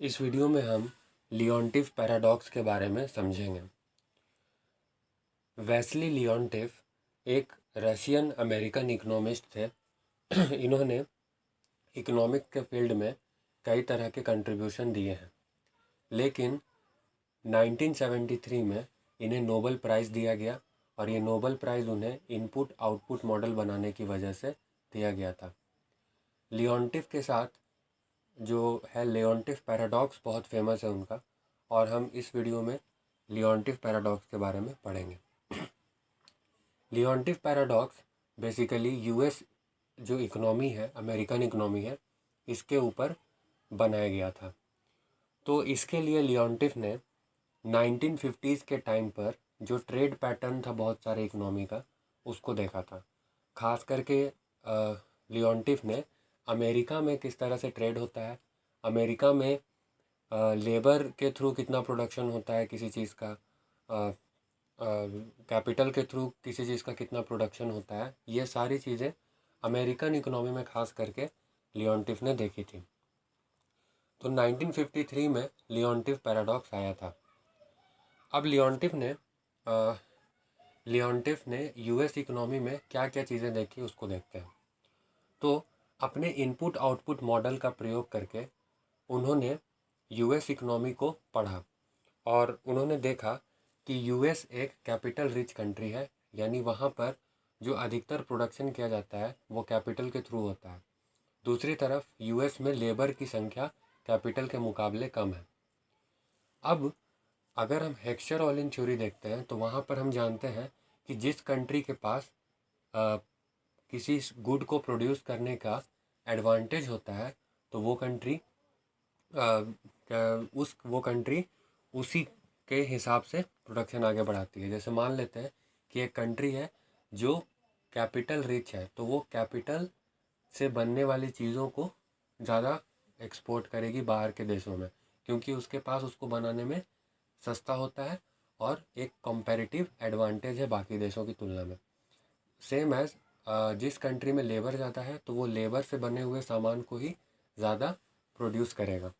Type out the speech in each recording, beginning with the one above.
इस वीडियो में हम लियोनटिफ पैराडॉक्स के बारे में समझेंगे। वेस्ली लियोनटिफ एक रशियन अमेरिकन इकोनॉमिस्ट थे। इन्होंने इकोनॉमिक के फील्ड में कई तरह के कंट्रीब्यूशन दिए हैं, लेकिन 1973 में इन्हें नोबेल प्राइज़ दिया गया और ये नोबेल प्राइज़ उन्हें इनपुट आउटपुट मॉडल बनाने की वजह से दिया गया था। लियोनटिफ के साथ जो है लियोनटिफ पैराडॉक्स बहुत फेमस है उनका, और हम इस वीडियो में लियोनटिफ पैराडॉक्स के बारे में पढ़ेंगे। लियोनटिफ पैराडॉक्स बेसिकली यूएस जो इकोनॉमी है, अमेरिकन इकोनॉमी है, इसके ऊपर बनाया गया था। तो इसके लिए लियोनटिफ ने 1950s के टाइम पर जो ट्रेड पैटर्न था बहुत सारे इकोनॉमी का, उसको देखा था। खास करके लियोनटिफ ने अमेरिका में किस तरह से ट्रेड होता है, अमेरिका में लेबर के थ्रू कितना प्रोडक्शन होता है किसी चीज़ का, कैपिटल के थ्रू किसी चीज़ का कितना प्रोडक्शन होता है, ये सारी चीज़ें अमेरिकन इकोनॉमी में खास करके लियोनटिफ ने देखी थी। तो 1953 में लियोनटिफ पैराडॉक्स आया था। अब लियोनटिफ ने यूएस इकोनॉमी में क्या क्या चीज़ें देखी उसको देखते हैं। तो अपने इनपुट आउटपुट मॉडल का प्रयोग करके उन्होंने यूएस इकोनॉमी को पढ़ा और उन्होंने देखा कि यूएस एक कैपिटल रिच कंट्री है, यानी वहाँ पर जो अधिकतर प्रोडक्शन किया जाता है वो कैपिटल के थ्रू होता है। दूसरी तरफ यूएस में लेबर की संख्या कैपिटल के मुकाबले कम है। अब अगर हम हेक्स्चर-ओलिन थ्योरी देखते हैं तो वहाँ पर हम जानते हैं कि जिस कंट्री के पास किसी गुड को प्रोड्यूस करने का एडवांटेज होता है तो वो कंट्री उसी के हिसाब से प्रोडक्शन आगे बढ़ाती है। जैसे मान लेते हैं कि एक कंट्री है जो कैपिटल रिच है, तो वो कैपिटल से बनने वाली चीज़ों को ज़्यादा एक्सपोर्ट करेगी बाहर के देशों में, क्योंकि उसके पास उसको बनाने में सस्ता होता है और एक कंपैरेटिव एडवांटेज है बाकी देशों की तुलना में। सेम एज जिस कंट्री में लेबर ज़्यादा है तो वो लेबर से बने हुए सामान को ही ज़्यादा प्रोड्यूस करेगा।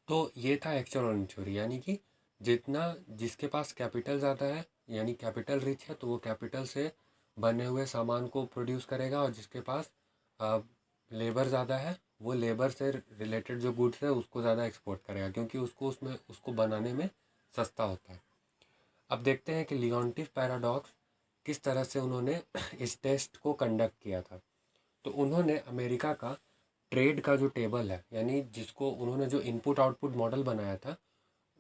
तो ये था हेक्स्चर-ओलिन थ्योरी, यानी कि जिसके पास कैपिटल ज़्यादा है यानी कैपिटल रिच है तो वो कैपिटल से बने हुए सामान को प्रोड्यूस करेगा, और जिसके पास लेबर ज़्यादा है वो लेबर से रिलेटेड जो गुड्स है उसको ज़्यादा एक्सपोर्ट करेगा, क्योंकि उसको बनाने में सस्ता होता है। अब देखते हैं कि लियोनटिफ पैराडॉक्स किस तरह से उन्होंने इस टेस्ट को कंडक्ट किया था। तो उन्होंने अमेरिका का ट्रेड का जो टेबल है, यानी जिसको उन्होंने जो इनपुट आउटपुट मॉडल बनाया था,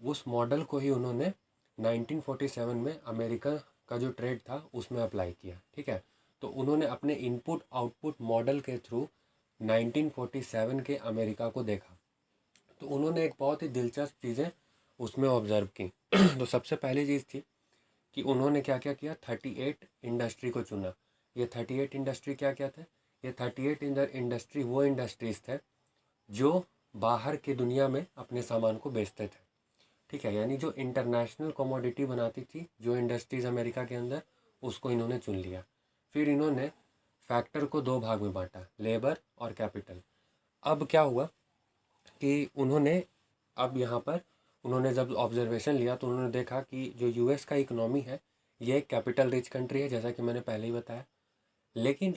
उस मॉडल को ही उन्होंने 1947 में अमेरिका का जो ट्रेड था उसमें अप्लाई किया। ठीक है, तो उन्होंने अपने इनपुट आउटपुट मॉडल के थ्रू 1947 के अमेरिका को देखा। तो उन्होंने एक बहुत ही दिलचस्प चीज़ें उसमें ऑब्ज़र्व की। तो सबसे पहली चीज़ थी कि उन्होंने क्या क्या किया, 38 इंडस्ट्री को चुना। ये 38 इंडस्ट्री क्या क्या थे, ये 38 इंडस्ट्री वो इंडस्ट्रीज़ थे जो बाहर की दुनिया में अपने सामान को बेचते थे। ठीक है, यानी जो इंटरनेशनल कमोडिटी बनाती थी जो इंडस्ट्रीज़ अमेरिका के अंदर, उसको इन्होंने चुन लिया। फिर इन्होंने फैक्टर को दो भाग में बांटा, लेबर और कैपिटल। अब क्या हुआ कि अब यहाँ पर उन्होंने जब ऑब्जर्वेशन लिया तो उन्होंने देखा कि जो यूएस का इकोनॉमी है ये एक कैपिटल रिच कंट्री है, जैसा कि मैंने पहले ही बताया। लेकिन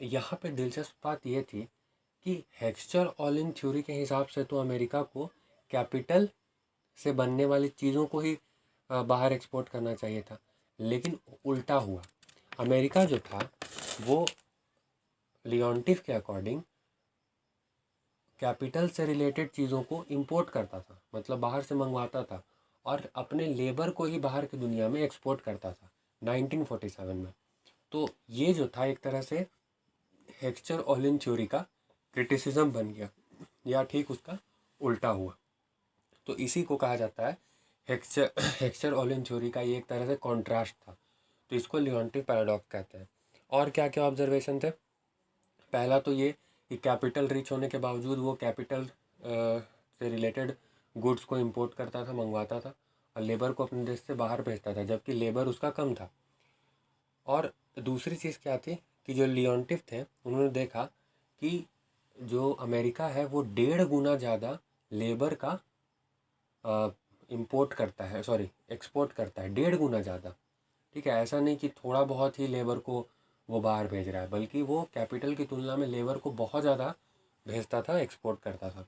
यहाँ पे दिलचस्प बात ये थी कि हेक्स्चर-ओलिन थ्योरी के हिसाब से तो अमेरिका को कैपिटल से बनने वाली चीज़ों को ही बाहर एक्सपोर्ट करना चाहिए था, लेकिन उल्टा हुआ। अमेरिका जो था वो लियोनटिफ के अकॉर्डिंग कैपिटल से रिलेटेड चीज़ों को इंपोर्ट करता था, मतलब बाहर से मंगवाता था, और अपने लेबर को ही बाहर की दुनिया में एक्सपोर्ट करता था 1947 में। तो ये जो था एक तरह से हेक्स्चर-ओलिन थ्योरी का क्रिटिसिज्म बन गया, या ठीक उसका उल्टा हुआ। तो इसी को कहा जाता है हेक्स्चर-ओलिन थ्योरी का ये एक तरह से कॉन्ट्रास्ट था। तो इसको लियोनटिफ पैराडॉक्स कहते हैं। और क्या क्या ऑब्जर्वेशन थे, पहला तो ये कि कैपिटल रिच होने के बावजूद वो कैपिटल से रिलेटेड गुड्स को इंपोर्ट करता था, मंगवाता था, और लेबर को अपने देश से बाहर भेजता था, जबकि लेबर उसका कम था। और दूसरी चीज़ क्या थी कि जो लियोनटिफ थे उन्होंने देखा कि जो अमेरिका है वो 1.5 गुना ज़्यादा लेबर का इंपोर्ट करता है, सॉरी एक्सपोर्ट करता है, 1.5 गुना ज़्यादा। ठीक है, ऐसा नहीं कि थोड़ा बहुत ही लेबर को वो बाहर भेज रहा है, बल्कि वो कैपिटल की तुलना में लेबर को बहुत ज़्यादा भेजता था, एक्सपोर्ट करता था।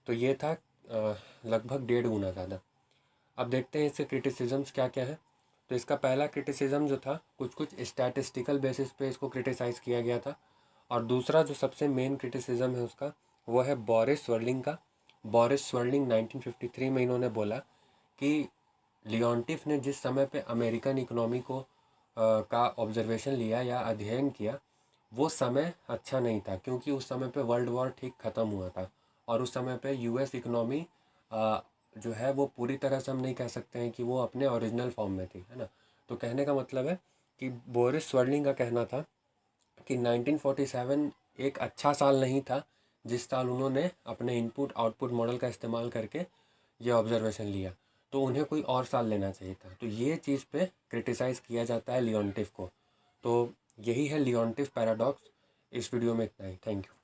तो ये था लगभग 1.5 गुना ज़्यादा। अब देखते हैं इसके क्रिटिसिजम्स क्या क्या है। तो इसका पहला क्रिटिसिज्म जो था, कुछ कुछ स्टैटिस्टिकल बेसिस पे इसको क्रिटिसाइज़ किया गया था। और दूसरा जो सबसे मेन क्रिटिसिज्म है उसका, वो है बोरिस स्वर्लिंग का। बोरिस स्वर्लिंग 1953 में इन्होंने बोला कि लियोन्टिफ ने जिस समय पे अमेरिकन इकोनॉमी को का ऑब्जर्वेशन लिया या अध्ययन किया, वो समय अच्छा नहीं था, क्योंकि उस समय पे वर्ल्ड वॉर ठीक ख़त्म हुआ था और उस समय पे यूएस इकोनॉमी जो है वो पूरी तरह से हम नहीं कह सकते हैं कि वो अपने ओरिजिनल फॉर्म में थी, है ना। तो कहने का मतलब है कि बोरिस स्वर्लिंग का कहना था कि 1947 एक अच्छा साल नहीं था, जिस साल उन्होंने अपने इनपुट आउटपुट मॉडल का इस्तेमाल करके ये ऑब्जर्वेशन लिया। तो उन्हें कोई और साल लेना चाहिए था। तो ये चीज़ पे क्रिटिसाइज़ किया जाता है लियोन्टिफ को। तो यही है लियोन्टिफ पैराडॉक्स। इस वीडियो में इतना ही। Thank you.